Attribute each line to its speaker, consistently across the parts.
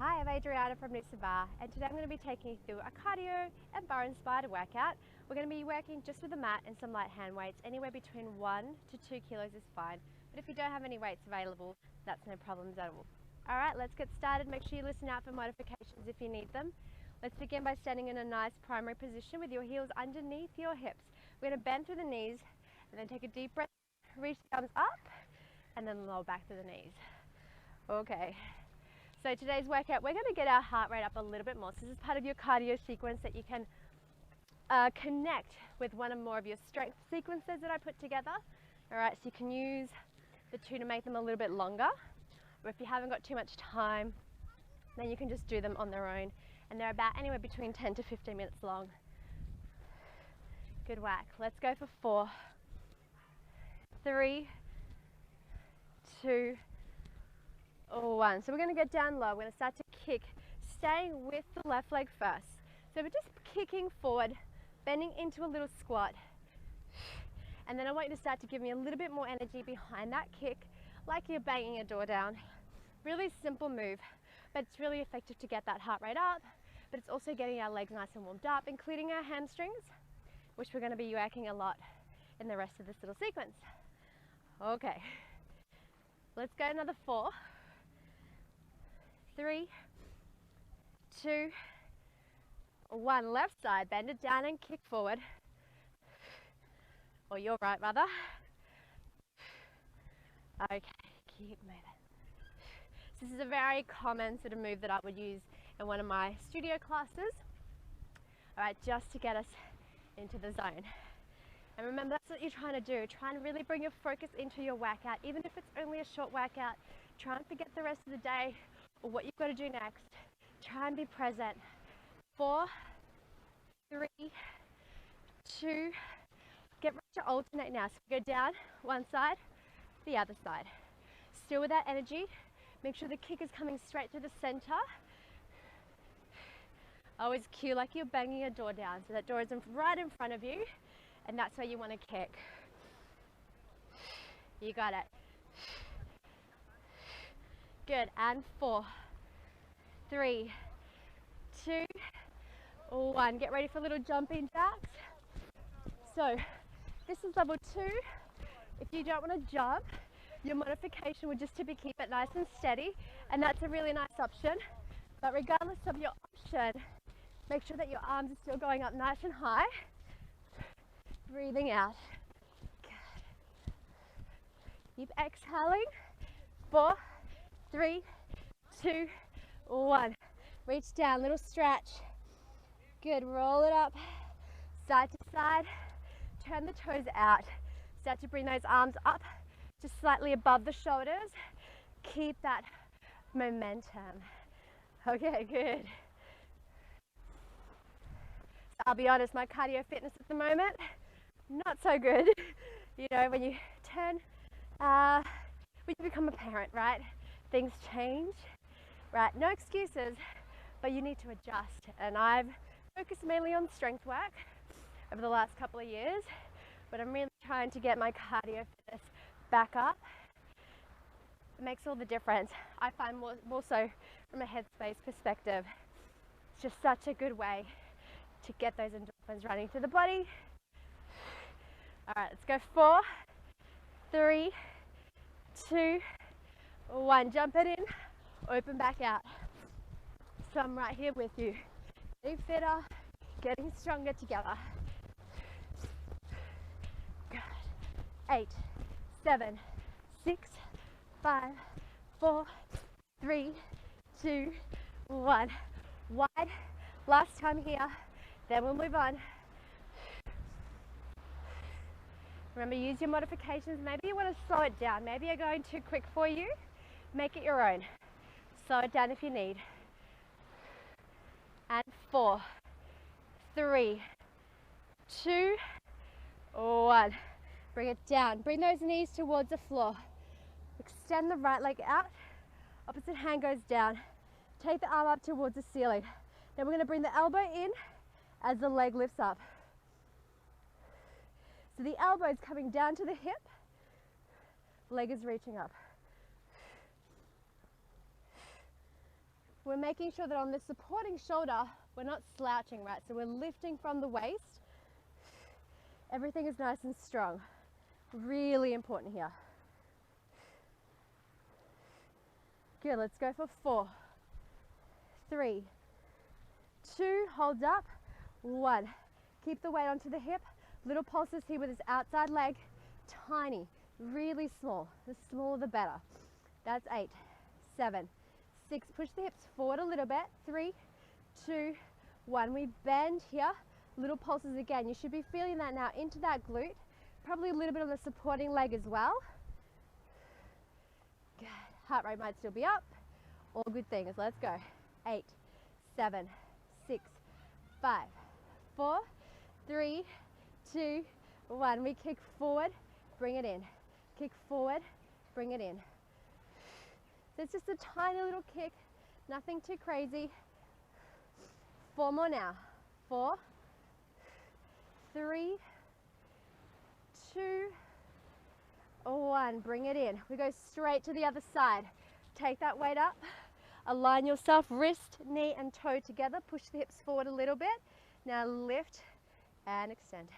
Speaker 1: Hi, I'm Adriana from Noosa Barre, and today I'm going to be taking you through a cardio and bar inspired workout. We're going to be working just with a mat and some light hand weights. Anywhere between 1 to 2 kilos is fine, but if you don't have any weights available, that's no problems at all. Alright, let's get started. Make sure you listen out for modifications if you need them. Let's begin by standing in a nice primary position with your heels underneath your hips. We're going to bend through the knees and then take a deep breath, reach the arms up and then lower back to the knees. Okay. So today's workout, we're going to get our heart rate up a little bit more. So this is part of your cardio sequence that you can connect with one or more of your strength sequences that I put together. All right, so you can use the two to make them a little bit longer. Or if you haven't got too much time, then you can just do them on their own. And they're about anywhere between 10 to 15 minutes long. Good whack. Let's go for 4, 3, 2, 1. So we're going to get down low. We're going to start to kick, staying with the left leg first. So we're just kicking forward, bending into a little squat. And then I want you to start to give me a little bit more energy behind that kick, like you're banging a door down. Really simple move, but it's really effective to get that heart rate up, but it's also getting our legs nice and warmed up, including our hamstrings, which we're going to be working a lot in the rest of this little sequence. Okay, let's go another 4, 3, 2, 1. Left side, bend it down and kick forward. Or your right, rather. Okay, keep moving. So this is a very common sort of move that I would use in one of my studio classes. All right, just to get us into the zone. And remember, that's what you're trying to do. Try and really bring your focus into your workout. Even if it's only a short workout, try and forget the rest of the day or what you've got to do next. Try and be present. 4, 3, 2, get ready to alternate now. So we go down one side, the other side. Still with that energy. Make sure the kick is coming straight to the center. Always cue like you're banging a door down. So that door is right in front of you, and that's where you want to kick. You got it. Good, and 4, 3, 2, 1. Get ready for little jumping jacks. So this is level 2. If you don't want to jump, your modification would just to be keep it nice and steady, and that's a really nice option. But regardless of your option, make sure that your arms are still going up nice and high. Breathing out. Good. Keep exhaling. 4, 3, 2, 1. Reach down, little stretch. Good, roll it up, side to side. Turn the toes out. Start to bring those arms up, just slightly above the shoulders. Keep that momentum. Okay, good. So I'll be honest, my cardio fitness at the moment, not so good. You know, when you turn, when you become a parent, right? Things change, right? No excuses, but you need to adjust. And I've focused mainly on strength work over the last couple of years, but I'm really trying to get my cardio fitness back up. It makes all the difference. I find more so from a headspace perspective. It's just such a good way to get those endorphins running through the body. All right, let's go 4, 3, 2, 1. Jump it in, open back out. So I'm right here with you. Getting fitter, getting stronger together. Good. 8, 7, 6, 5, 4, 3, 2, 1. Wide. Last time here, then we'll move on. Remember, use your modifications. Maybe you want to slow it down. Maybe you're going too quick for you. Make it your own. Slow it down if you need. And 4, 3, 2, 1. Bring it down. Bring those knees towards the floor. Extend the right leg out. Opposite hand goes down. Take the arm up towards the ceiling. Then we're going to bring the elbow in as the leg lifts up. So the elbow is coming down to the hip. Leg is reaching up. we're making sure that on the supporting shoulder, we're not slouching, right? So we're lifting from the waist. Everything is nice and strong. Really important here. Good, let's go for 4, 3, 2, hold up, 1. Keep the weight onto the hip. Little pulses here with this outside leg. Tiny, really small. The smaller the better. That's 8, 7, 6. Push the hips forward a little bit. 3, 2, 1. We bend here. Little pulses again. You should be feeling that now into that glute. Probably a little bit on the supporting leg as well. Good. Heart rate might still be up. All good things. Let's go. 8, 7, 6, 5, 4, 3, 2, 1. We kick forward, bring it in. Kick forward, bring it in. So it's just a tiny little kick, nothing too crazy. 4 more now. 4, 3, 2, 1. Bring it in. We go straight to the other side. Take that weight up. Align yourself, wrist, knee, and toe together. Push the hips forward a little bit. Now lift and extend.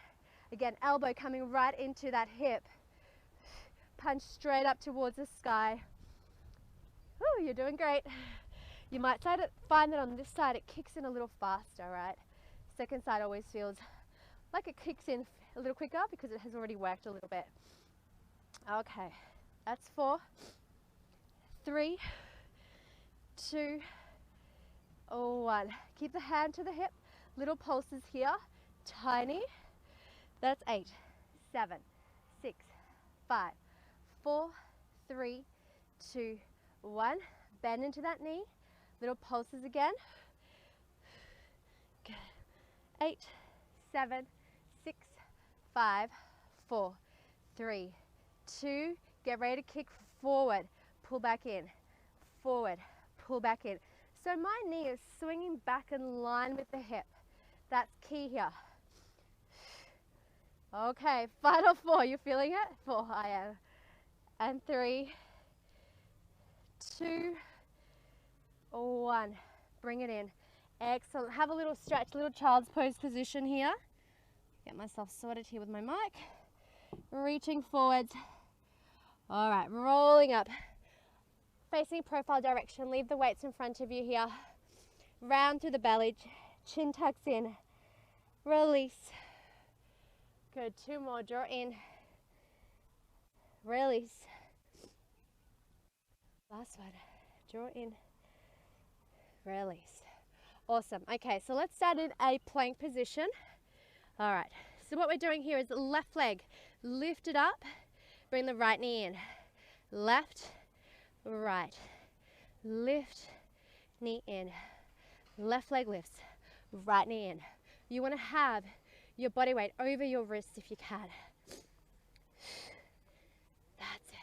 Speaker 1: Again, elbow coming right into that hip. Punch straight up towards the sky. Woo, you're doing great. You might find that on this side it kicks in a little faster, right? Second side always feels like it kicks in a little quicker because it has already worked a little bit. Okay, that's 4, 3, 2, 1. Keep the hand to the hip. Little pulses here. Tiny. That's 8, 7, 6, 5, 4, 3, 2, 1. Bend into that knee. Little pulses again. Good. 8, 7, 6, 5, 4, 3, 2. Get ready to kick forward. Pull back in. Forward. Pull back in. So my knee is swinging back in line with the hip. That's key here. Okay, final 4. You feeling it? 4, I am. And 3, 2, 1. Bring it in. Excellent. Have a little stretch, little child's pose position here. Get myself sorted here with my mic. Reaching forwards. All right, rolling up. Facing profile direction. Leave the weights in front of you here. Round through the belly. Chin tucks in. Release. Good. 2 more. Draw in. Release. Last one. Draw in. Release. Awesome. Okay, so let's start in a plank position. All right. So what we're doing here is the left leg lifted up. Bring the right knee in. Left, right. Lift, knee in. Left leg lifts. Right knee in. You want to have your body weight over your wrists if you can. That's it.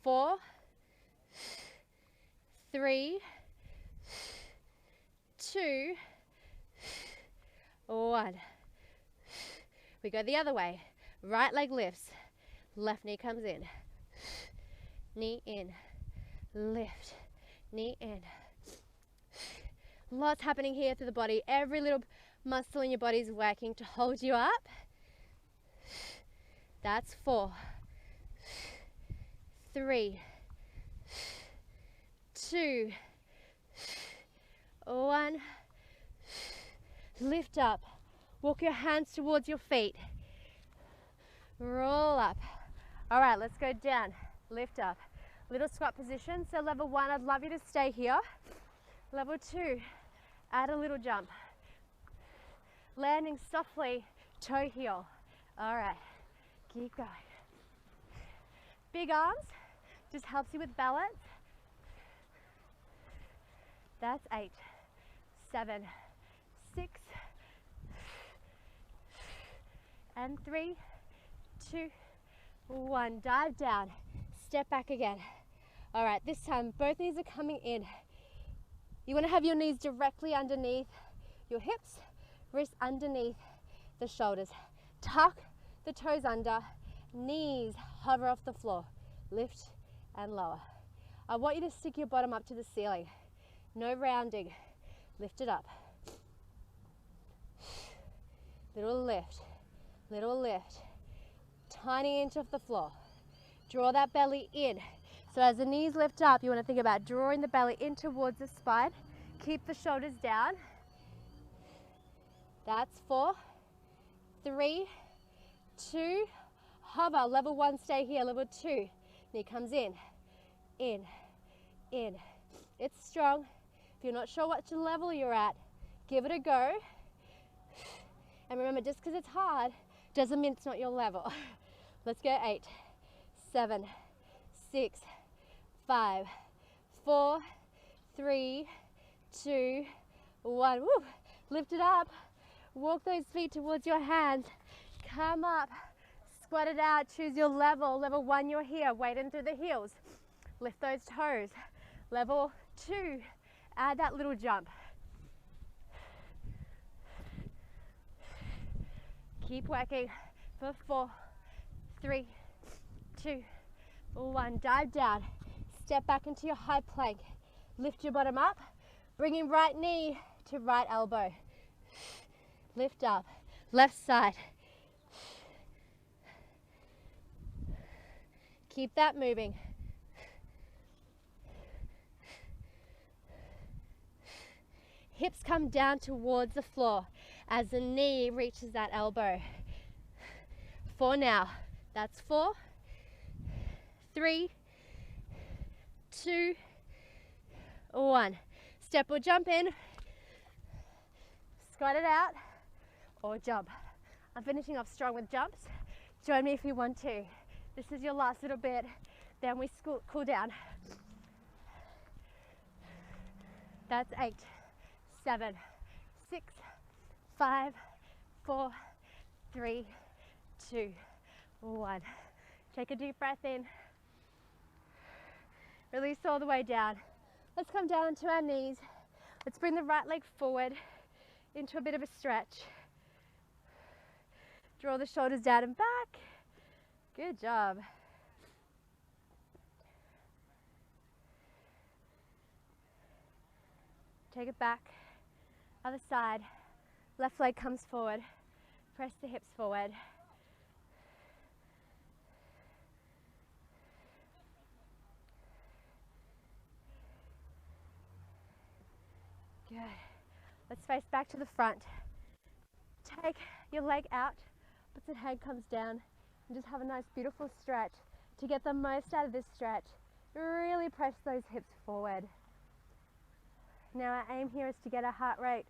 Speaker 1: 4, 3, 2, 1. We go the other way. Right leg lifts. Left knee comes in. Knee in. Lift. Knee in. Lots happening here through the body. Every little muscle in your body is working to hold you up. That's 4, 3, 2, 1. Lift up. Walk your hands towards your feet. Roll up. All right, let's go down. Lift up. Little squat position. So level 1, I'd love you to stay here. Level 2, add a little jump. Landing softly, toe heel. All right, keep going. Big arms, just helps you with balance. That's 8, 7, 6, and 3, 2, 1. Dive down, step back again. All right, this time both knees are coming in. You want to have your knees directly underneath your hips, wrists underneath the shoulders. Tuck the toes under, knees hover off the floor. Lift and lower. I want you to stick your bottom up to the ceiling. No rounding. Lift it up. Little lift, little lift. Tiny inch off the floor. Draw that belly in. So as the knees lift up, you want to think about drawing the belly in towards the spine. Keep the shoulders down. That's 4, 3, 2, hover. Level 1, stay here. Level 2, knee comes in, in, in. It's strong. If you're not sure what level you're at, give it a go. And remember, just because it's hard doesn't mean it's not your level. Let's go. 8, 7, 6, 5, 4, 3, 2, 1. Woo. Lift it up. Walk those feet towards your hands. Come up. Squat it out. Choose your level. Level 1, you're here. Weight in through the heels. Lift those toes. Level 2, add that little jump. Keep working for 4, 3, 2, 1. Dive down. Step back into your high plank. Lift your bottom up. Bringing right knee to right elbow. Lift up. Left side. Keep that moving. Hips come down towards the floor as the knee reaches that elbow. 4 now. That's 4, 3, 2, 1. Step or jump in. Squat it out or jump. I'm finishing off strong with jumps. Join me if you want to. This is your last little bit. Then we cool down. That's 8, 7, 6, 5, 4, 3, 2, 1. Take a deep breath in. Release all the way down. Let's come down onto our knees. Let's bring the right leg forward into a bit of a stretch. Draw the shoulders down and back. Good job. Take it back. Other side. Left leg comes forward. Press the hips forward. Good. Let's face back to the front. Take your leg out. Opposite hand comes down. And just have a nice beautiful stretch. To get the most out of this stretch, really press those hips forward. Now our aim here is to get our heart rate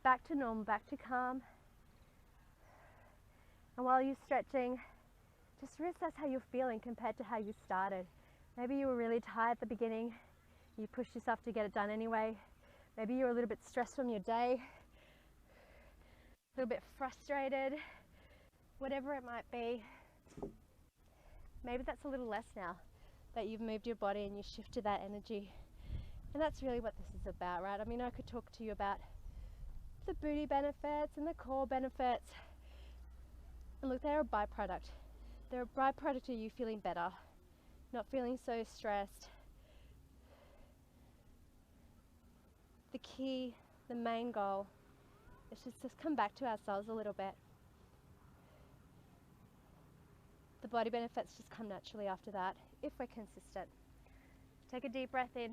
Speaker 1: back to normal, back to calm. And while you're stretching, just reassess how you're feeling compared to how you started. Maybe you were really tired at the beginning. You pushed yourself to get it done anyway. Maybe you're a little bit stressed from your day, a little bit frustrated, whatever it might be. Maybe that's a little less now that you've moved your body and you shifted that energy. And that's really what this is about, right? I mean, I could talk to you about the booty benefits and the core benefits. And look, they're a byproduct. They're a byproduct of you feeling better, not feeling so stressed. The key, the main goal, is just come back to ourselves a little bit. The body benefits just come naturally after that, if we're consistent. Take a deep breath in.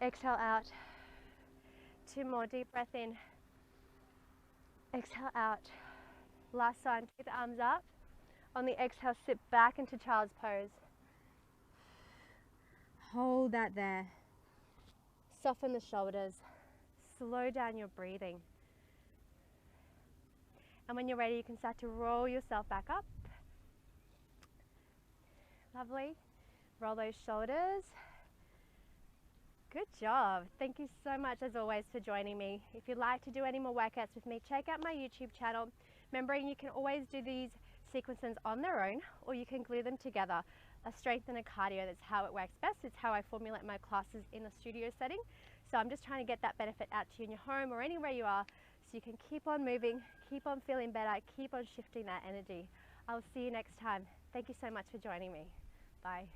Speaker 1: Exhale out. 2 more, deep breath in. Exhale out. Last sign, keep the arms up. On the exhale, sit back into child's pose. Hold that there. Soften the shoulders. Slow down your breathing. And when you're ready, you can start to roll yourself back up. Lovely. Roll those shoulders. Good job. Thank you so much, as always, for joining me. If you'd like to do any more workouts with me, check out my YouTube channel. Remembering you can always do these sequences on their own, or you can glue them together. A strength and a cardio, that's how it works best. It's how I formulate my classes in a studio setting. So I'm just trying to get that benefit out to you in your home or anywhere you are, so you can keep on moving, keep on feeling better, keep on shifting that energy. I'll see you next time. Thank you so much for joining me. Bye.